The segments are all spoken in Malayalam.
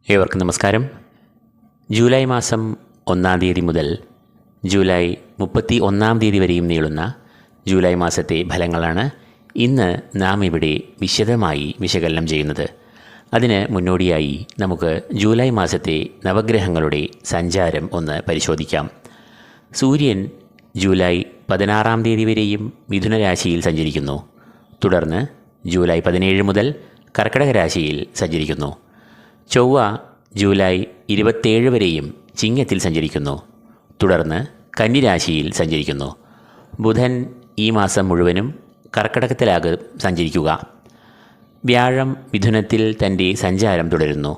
ഏവർക്കും നമസ്കാരം. ജൂലൈ മാസം 1-ാം തീയതി മുതൽ ജൂലൈ 31-ാം തീയതി വരെയും നീളുന്ന ജൂലൈ മാസത്തെ ഫലങ്ങളാണ് ഇന്ന് നാം ഇവിടെ വിശദമായി വിശകലനം ചെയ്യുന്നത്. അതിന് മുന്നോടിയായി നമുക്ക് ജൂലൈ മാസത്തെ നവഗ്രഹങ്ങളുടെ സഞ്ചാരം ഒന്ന് പരിശോധിക്കാം. സൂര്യൻ ജൂലൈ 16-ാം തീയതി വരെയും മിഥുന രാശിയിൽ സഞ്ചരിക്കുന്നു. തുടർന്ന് ജൂലൈ 17 മുതൽ കർക്കിടക രാശിയിൽ സഞ്ചരിക്കുന്നു. ചൊവ്വ ജൂലൈ 27 വരെയും ചിങ്ങത്തിൽ സഞ്ചരിക്കുന്നു. തുടർന്ന് കന്നിരാശിയിൽ സഞ്ചരിക്കുന്നു. ബുധൻ ഈ മാസം മുഴുവനും കർക്കിടകത്തിലാകും സഞ്ചരിക്കുക. വ്യാഴം മിഥുനത്തിൽ തൻ്റെ സഞ്ചാരം തുടരുന്നു.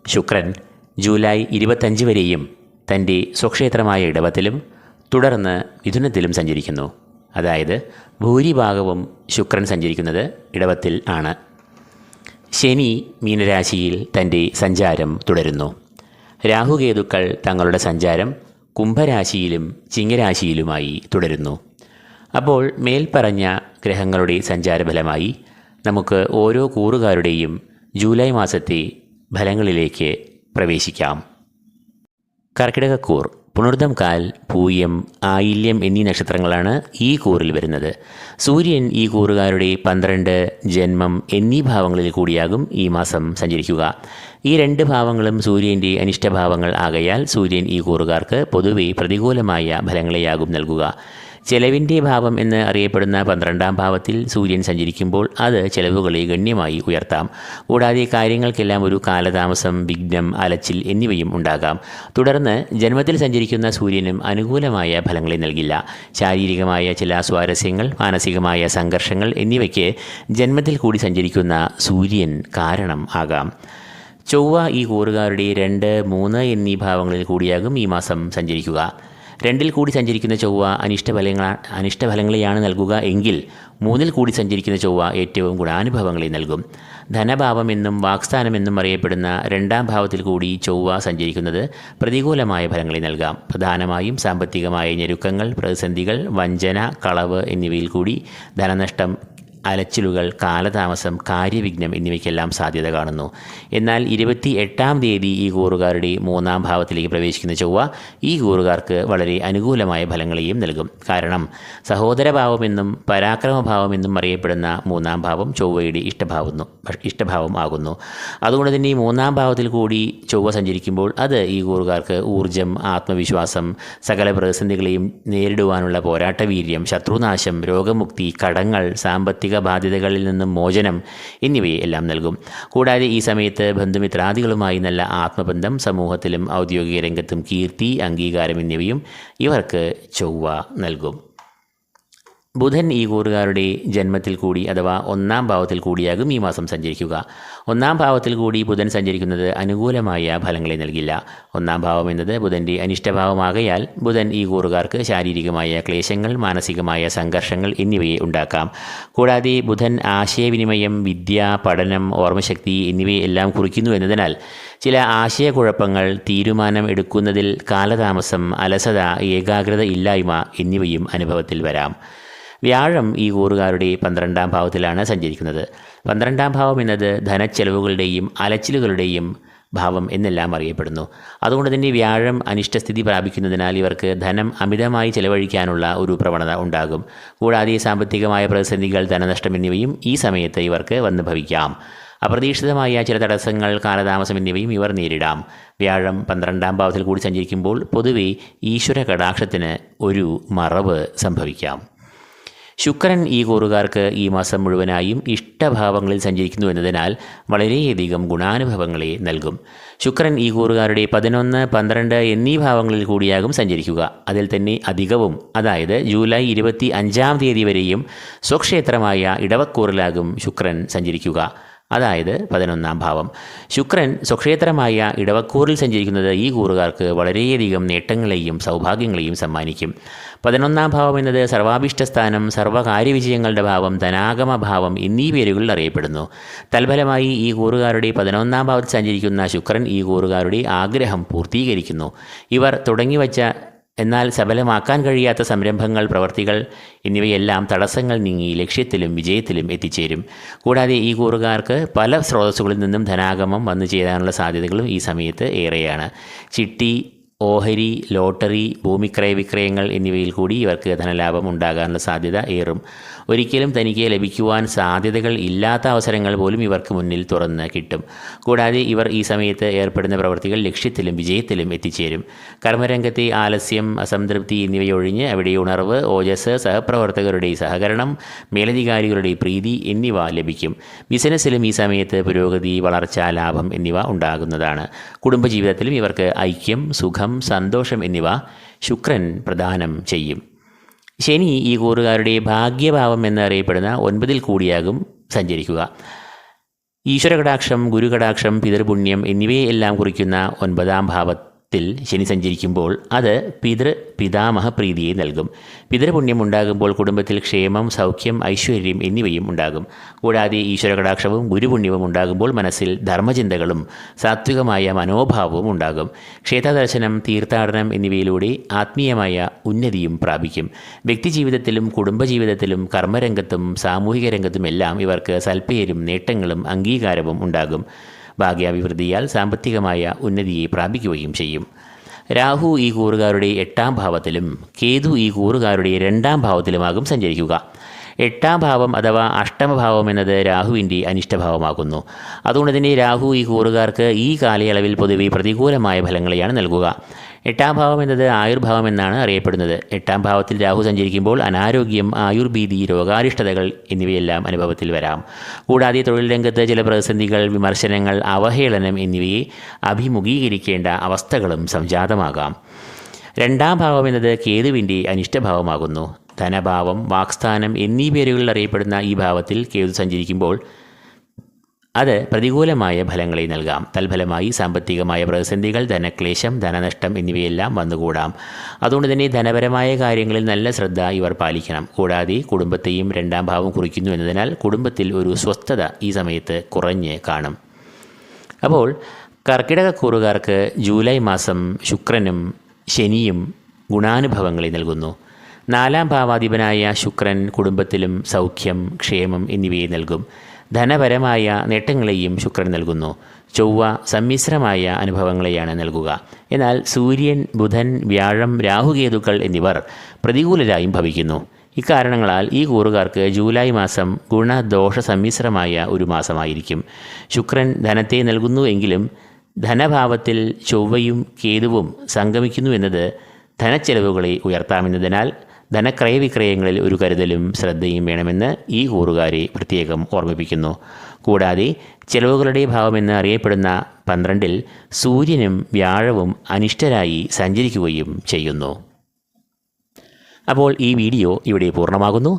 ശുക്രൻ ജൂലൈ 25 വരെയും തൻ്റെ സ്വക്ഷേത്രമായ ഇടവത്തിലും തുടർന്ന് മിഥുനത്തിലും സഞ്ചരിക്കുന്നു. അതായത് ഭൂരിഭാഗവും ശുക്രൻ സഞ്ചരിക്കുന്നത് ഇടവത്തിൽ ആണ്. ശനി മീനരാശിയിൽ തൻ്റെ സഞ്ചാരം തുടരുന്നു. രാഹുകേതുക്കൾ തങ്ങളുടെ സഞ്ചാരം കുംഭരാശിയിലും ചിങ്ങരാശിയിലുമായി തുടരുന്നു. അപ്പോൾ മേൽപ്പറഞ്ഞ ഗ്രഹങ്ങളുടെ സഞ്ചാരഫലമായി നമുക്ക് ഓരോ കൂറുകാരുടെയും ജൂലൈ മാസത്തെ ഫലങ്ങളിലേക്ക് പ്രവേശിക്കാം. കർക്കിടകക്കൂർ പുണർദം കാൽ, പൂയം, ആയില്യം എന്നീ നക്ഷത്രങ്ങളാണ് ഈ കൂറിൽ വരുന്നത്. സൂര്യൻ ഈ കൂറുകാരുടെ 12, ജന്മം എന്നീ ഭാവങ്ങളിൽ കൂടിയാകും ഈ മാസം സഞ്ചരിക്കുക. ഈ രണ്ട് ഭാവങ്ങളും സൂര്യൻ്റെ അനിഷ്ടഭാവങ്ങൾ ആകയാൽ സൂര്യൻ ഈ കൂറുകാർക്ക് പൊതുവെ പ്രതികൂലമായ ഫലങ്ങളെയാകും നൽകുക. ചെലവിൻ്റെ ഭാവം എന്ന് അറിയപ്പെടുന്ന 12-ാം ഭാവത്തിൽ സൂര്യൻ സഞ്ചരിക്കുമ്പോൾ അത് ചെലവുകളെ ഗണ്യമായി ഉയർത്താം. കൂടാതെ കാര്യങ്ങൾക്കെല്ലാം ഒരു കാലതാമസം, വിഘ്നം, അലച്ചിൽ എന്നിവയും ഉണ്ടാകാം. തുടർന്ന് ജന്മത്തിൽ സഞ്ചരിക്കുന്ന സൂര്യനും അനുകൂലമായ ഫലങ്ങളെ നൽകില്ല. ശാരീരികമായ ചില സ്വാരസ്യങ്ങൾ, മാനസികമായ സംഘർഷങ്ങൾ എന്നിവയ്ക്ക് ജന്മത്തിൽ കൂടി സഞ്ചരിക്കുന്ന സൂര്യൻ കാരണം ആകാം. ചൊവ്വ ഈ കൂറുകാരുടെ 2, 3 എന്നീ ഭാവങ്ങളിൽ കൂടിയാകും ഈ മാസം സഞ്ചരിക്കുക. 2-ൽ കൂടി സഞ്ചരിക്കുന്ന ചൊവ്വ അനിഷ്ടഫലങ്ങളെയാണ് നൽകുക എങ്കിൽ 3-ൽ കൂടി സഞ്ചരിക്കുന്ന ചൊവ്വ ഏറ്റവും ഗുണാനുഭവങ്ങളെ നൽകും. ധനഭാവമെന്നും വാക്സ്ഥാനമെന്നും അറിയപ്പെടുന്ന 2-ാം ഭാവത്തിൽ കൂടി ചൊവ്വ സഞ്ചരിക്കുന്നത് പ്രതികൂലമായ ഫലങ്ങളെ നൽകാം. പ്രധാനമായും സാമ്പത്തികമായ ഞെരുക്കങ്ങൾ, പ്രതിസന്ധികൾ, വഞ്ചന, കളവ് എന്നിവയിൽ കൂടി ധനനഷ്ടം, അലച്ചിലുകൾ, കാലതാമസം, കാര്യവിഘ്നം എന്നിവയ്ക്കെല്ലാം സാധ്യത കാണുന്നു. എന്നാൽ 28-ാം തീയതി ഈ കൂറുകാരുടെ 3-ാം ഭാവത്തിലേക്ക് പ്രവേശിക്കുന്ന ചൊവ്വ ഈ കൂറുകാർക്ക് വളരെ അനുകൂലമായ ഫലങ്ങളെയും നൽകും. കാരണം സഹോദരഭാവമെന്നും പരാക്രമഭാവമെന്നും അറിയപ്പെടുന്ന 3-ാം ഭാവം ചൊവ്വയുടെ ഇഷ്ടഭാവം ആകുന്നു. അതുകൊണ്ട് തന്നെ 3-ാം ഭാവത്തിൽ കൂടി ചൊവ്വ സഞ്ചരിക്കുമ്പോൾ അത് ഈ കൂറുകാർക്ക് ഊർജം, ആത്മവിശ്വാസം, സകല പ്രതിസന്ധികളെയും നേരിടുവാനുള്ള പോരാട്ടവീര്യം, ശത്രുനാശം, രോഗമുക്തി, കടങ്ങൾ, സാമ്പത്തിക ബാധ്യതകളിൽ നിന്നും മോചനം എന്നിവയെ എല്ലാം നൽകും. കൂടാതെ ഈ സമയത്ത് ബന്ധുമിത്രാദികളുമായി നല്ല ആത്മബന്ധം, സമൂഹത്തിലും ഔദ്യോഗിക രംഗത്തും കീർത്തി, അംഗീകാരം എന്നിവയും ഇവർക്ക് ചൊവ്വ നൽകും. ബുധൻ ഈ കൂറുകാരുടെ ജന്മത്തിൽ കൂടി അഥവാ 1-ാം ഭാവത്തിൽ കൂടിയാകും ഈ മാസം സഞ്ചരിക്കുക. 1-ാം ഭാവത്തിൽ കൂടി ബുധൻ സഞ്ചരിക്കുന്നത് അനുകൂലമായ ഫലങ്ങളെ നൽകില്ല. 1-ാം ഭാവം എന്നത് ബുധൻ്റെ അനിഷ്ടഭാവമാകയാൽ ബുധൻ ഈ കൂറുകാർക്ക് ശാരീരികമായ ക്ലേശങ്ങൾ, മാനസികമായ സംഘർഷങ്ങൾ എന്നിവയെ ഉണ്ടാക്കാം. കൂടാതെ ബുധൻ ആശയവിനിമയം, വിദ്യ, പഠനം, ഓർമ്മശക്തി എന്നിവയെ എല്ലാം കുറിക്കുന്നു എന്നതിനാൽ ചില ആശയക്കുഴപ്പങ്ങൾ, തീരുമാനം എടുക്കുന്നതിൽ കാലതാമസം, അലസത, ഏകാഗ്രത ഇല്ലായ്മ എന്നിവയും അനുഭവത്തിൽ വരാം. വ്യാഴം ഈ കൂറുകാരുടെ 12-ാം ഭാവത്തിലാണ് സഞ്ചരിക്കുന്നത്. 12-ാം ഭാവം എന്നത് ധനച്ചെലവുകളുടെയും അലച്ചിലുകളുടെയും ഭാവം എന്നെല്ലാം അറിയപ്പെടുന്നു. അതുകൊണ്ട് തന്നെ വ്യാഴം അനിഷ്ടസ്ഥിതി പ്രാപിക്കുന്നതിനാൽ ഇവർക്ക് ധനം അമിതമായി ചെലവഴിക്കാനുള്ള ഒരു പ്രവണത ഉണ്ടാകും. കൂടാതെ സാമ്പത്തികമായ പ്രതിസന്ധികൾ, ധനനഷ്ടം എന്നിവയും ഈ സമയത്ത് ഇവർക്ക് വന്നു ഭവിക്കാം. അപ്രതീക്ഷിതമായ ചില തടസ്സങ്ങൾ, കാലതാമസം എന്നിവയും ഇവർ നേരിടാം. വ്യാഴം 12-ാം ഭാവത്തിൽ കൂടി സഞ്ചരിക്കുമ്പോൾ പൊതുവെ ഈശ്വര കടാക്ഷത്തിന് ഒരു മറവ് സംഭവിക്കാം. ശുക്രൻ ഈ കൂറുകാർക്ക് ഈ മാസം മുഴുവനായും ഇഷ്ടഭാവങ്ങളിൽ സഞ്ചരിക്കുന്നു എന്നതിനാൽ വളരെയധികം ഗുണാനുഭവങ്ങളെ നൽകും. ശുക്രൻ ഈ കൂറുകാരുടെ 11, 12 എന്നീ ഭാവങ്ങളിൽ കൂടിയാകും സഞ്ചരിക്കുക. അതിൽ തന്നെ അധികവും, അതായത് ജൂലൈ 25-ാം തീയതി വരെയും സ്വക്ഷേത്രമായ ഇടവക്കൂറിലാകും ശുക്രൻ സഞ്ചരിക്കുക. അതായത് 11-ാം ഭാവം. ശുക്രൻ സ്വക്ഷേത്രമായ ഇടവക്കൂറിൽ സഞ്ചരിക്കുന്നത് ഈ കൂറുകാർക്ക് വളരെയധികം നേട്ടങ്ങളെയും സൗഭാഗ്യങ്ങളെയും സമ്മാനിക്കും. 11-ാം ഭാവം എന്നത് സർവാഭീഷ്ടസ്ഥാനം, സർവകാര്യവിജയങ്ങളുടെ ഭാവം, ധനാഗമ ഭാവം എന്നീ പേരുകളിൽ അറിയപ്പെടുന്നു. തൽഫലമായി ഈ കൂറുകാരുടെ 11-ാം ഭാവത്തിൽ സഞ്ചരിക്കുന്ന ശുക്രൻ ഈ കൂറുകാരുടെ ആഗ്രഹം പൂർത്തീകരിക്കുന്നു. ഇവർ തുടങ്ങിവച്ച എന്നാൽ സഫലമാക്കാൻ കഴിയാത്ത സംരംഭങ്ങൾ, പ്രവർത്തികൾ എന്നിവയെല്ലാം തടസ്സങ്ങൾ നീങ്ങി ലക്ഷ്യത്തിലും വിജയത്തിലും എത്തിച്ചേരും. കൂടാതെ ഈ കൂറുകാർക്ക് പല സ്രോതസ്സുകളിൽ നിന്നും ധനാഗമം വന്നു ചേരാനുള്ള സാധ്യതകളും ഈ സമയത്ത് ഏറെയാണ്. ചിട്ടി, ഓഹരി, ലോട്ടറി, ഭൂമിക്രയ വിക്രയങ്ങൾ എന്നിവയിൽ കൂടി ഇവർക്ക് ധനലാഭം ഉണ്ടാകാനുള്ള സാധ്യത ഏറും. ഒരിക്കലും തനിക്ക് ലഭിക്കുവാൻ സാധ്യതകൾ ഇല്ലാത്ത അവസരങ്ങൾ പോലും ഇവർക്ക് മുന്നിൽ തുറന്ന് കിട്ടും. കൂടാതെ ഇവർ ഈ സമയത്ത് ഏർപ്പെടുന്ന പ്രവൃത്തികൾ ലക്ഷ്യത്തിലും വിജയത്തിലും എത്തിച്ചേരും. കർമ്മരംഗത്തെ ആലസ്യം, അസംതൃപ്തി എന്നിവയൊഴിഞ്ഞ് അവിടെ ഉണർവ്, ഓജസ്, സഹപ്രവർത്തകരുടെ സഹകരണം, മേലധികാരികളുടെ പ്രീതി എന്നിവ ലഭിക്കും. ബിസിനസ്സിലും ഈ സമയത്ത് പുരോഗതി, വളർച്ച, ലാഭം എന്നിവ ഉണ്ടാകുന്നതാണ്. കുടുംബജീവിതത്തിലും ഇവർക്ക് ഐക്യം, സുഖം, സന്തോഷം എന്നിവ ശുക്രൻ പ്രദാനം ചെയ്യും. ശനി ഈ കൂറുകാരുടെ ഭാഗ്യഭാവം എന്നറിയപ്പെടുന്ന 9-ൽ കൂടിയാകും സഞ്ചരിക്കുക. ഈശ്വരകടാക്ഷം, ഗുരുകടാക്ഷം, പിതൃപുണ്യം എന്നിവയെല്ലാം കുറിക്കുന്ന 9-ാം ഭാവത്തിൽ ശനി സഞ്ചരിക്കുമ്പോൾ അത് പിതാമഹ പ്രീതിയെ നൽകും. പിതൃപുണ്യം ഉണ്ടാകുമ്പോൾ കുടുംബത്തിൽ ക്ഷേമം, സൗഖ്യം, ഐശ്വര്യം എന്നിവയും ഉണ്ടാകും. കൂടാതെ ഈശ്വരകടാക്ഷവും ഗുരുപുണ്യവും ഉണ്ടാകുമ്പോൾ മനസ്സിൽ ധർമ്മചിന്തകളും സാത്വികമായ മനോഭാവവും ഉണ്ടാകും. ക്ഷേത്രദർശനം, തീർത്ഥാടനം എന്നിവയിലൂടെ ആത്മീയമായ ഉന്നതിയും പ്രാപിക്കും. വ്യക്തിജീവിതത്തിലും കുടുംബജീവിതത്തിലും കർമ്മരംഗത്തും സാമൂഹിക രംഗത്തുമെല്ലാം ഇവർക്ക് സൽപ്പേരും നേട്ടങ്ങളും അംഗീകാരവും ഉണ്ടാകും. ഭാഗ്യാഭിവൃദ്ധിയാൽ സാമ്പത്തികമായ ഉന്നതിയെ പ്രാപിക്കുകയും ചെയ്യും. രാഹു ഈ കൂറുകാരുടെ 8-ാം ഭാവത്തിലും കേതു ഈ കൂറുകാരുടെ 2-ാം ഭാവത്തിലുമാകും സഞ്ചരിക്കുക. 8-ാം ഭാവം അഥവാ അഷ്ടമഭാവം എന്നത് രാഹുവിൻ്റെ അനിഷ്ടഭാവമാകുന്നു. അതുകൊണ്ട് തന്നെ രാഹു ഈ കൂറുകാർക്ക് ഈ കാലയളവിൽ പൊതുവെ പ്രതികൂലമായ ഫലങ്ങളെയാണ് നൽകുക. 8-ാം ഭാവം എന്നത് ആയുർഭാവം എന്നാണ് അറിയപ്പെടുന്നത്. 8-ാം ഭാവത്തിൽ രാഹു സഞ്ചരിക്കുമ്പോൾ അനാരോഗ്യം, ആയുർഭീതി, രോഗാരിഷ്ടതകൾ എന്നിവയെല്ലാം അനുഭവത്തിൽ വരാം. കൂടാതെ തൊഴിൽ രംഗത്ത് ചില പ്രതിസന്ധികൾ, വിമർശനങ്ങൾ, അവഹേളനം എന്നിവയെ അഭിമുഖീകരിക്കേണ്ട അവസ്ഥകളും സംജാതമാകാം. 2-ാം ഭാവം എന്നത് കേതുവിൻ്റെ അനിഷ്ടഭാവമാകുന്നു. ധനഭാവം, വാക്സ്ഥാനം എന്നീ പേരുകളിൽ അറിയപ്പെടുന്ന ഈ ഭാവത്തിൽ കേതു സഞ്ചരിക്കുമ്പോൾ അത് പ്രതികൂലമായ ഫലങ്ങളെ നൽകാം. തൽഫലമായി സാമ്പത്തികമായ പ്രതിസന്ധികൾ, ധനക്ലേശം, ധനനഷ്ടം എന്നിവയെല്ലാം വന്നുകൂടാം. അതുകൊണ്ട് തന്നെ ധനപരമായ കാര്യങ്ങളിൽ നല്ല ശ്രദ്ധ ഇവർ പാലിക്കണം. കൂടാതെ കുടുംബത്തെയും 2-ാം ഭാവം കുറിക്കുന്നു എന്നതിനാൽ കുടുംബത്തിൽ ഒരു സ്വസ്ഥത ഈ സമയത്ത് കുറഞ്ഞ് കാണും. അപ്പോൾ കർക്കിടകക്കൂറുകാർക്ക് ജൂലൈ മാസം ശുക്രനും ശനിയും ഗുണാനുഭവങ്ങളെ നൽകുന്നു. 4-ാം ഭാവാധിപനായ ശുക്രൻ കുടുംബത്തിലും സൗഖ്യം, ക്ഷേമം എന്നിവയെ നൽകും. ധനപരമായ നേട്ടങ്ങളെയും ശുക്രൻ നൽകുന്നു. ചൊവ്വ സമ്മിശ്രമായ അനുഭവങ്ങളെയാണ് നൽകുക. എന്നാൽ സൂര്യൻ, ബുധൻ, വ്യാഴം, രാഹുകേതുക്കൾ എന്നിവർ പ്രതികൂലരായും ഭവിക്കുന്നു. ഇക്കാരണങ്ങളാൽ ഈ കൂറുകാർക്ക് ജൂലൈ മാസം ഗുണദോഷ സമ്മിശ്രമായ ഒരു മാസമായിരിക്കും. ശുക്രൻ ധനത്തെ നൽകുന്നു എങ്കിലും ധനഭാവത്തിൽ ചൊവ്വയും കേതുവും സംഗമിക്കുന്നു എന്നത് ധനച്ചെലവുകളെ ഉയർത്താമെന്നതിനാൽ ധനക്രയവിക്രയങ്ങളിൽ ഒരു കരുതലും ശ്രദ്ധയും വേണമെന്ന് ഈ കൂറുകാരെ പ്രത്യേകം ഓർമ്മിപ്പിക്കുന്നു. കൂടാതെ ചെലവുകളുടെ ഭാവമെന്ന് അറിയപ്പെടുന്ന 12-ൽ സൂര്യനും വ്യാഴവും അനിഷ്ടരായി സഞ്ചരിക്കുകയും ചെയ്യുന്നു. അപ്പോൾ ഈ വീഡിയോ ഇവിടെ പൂർണ്ണമാകുന്നു.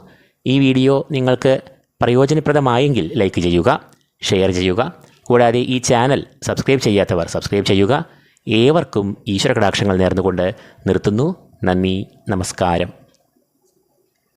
ഈ വീഡിയോ നിങ്ങൾക്ക് പ്രയോജനപ്രദമായെങ്കിൽ ലൈക്ക് ചെയ്യുക, ഷെയർ ചെയ്യുക. കൂടാതെ ഈ ചാനൽ സബ്സ്ക്രൈബ് ചെയ്യാത്തവർ സബ്സ്ക്രൈബ് ചെയ്യുക. ഏവർക്കും ഈശ്വര കടാക്ഷങ്ങൾ നേർന്നുകൊണ്ട് നിർത്തുന്നു. നന്ദി, നമസ്കാരം.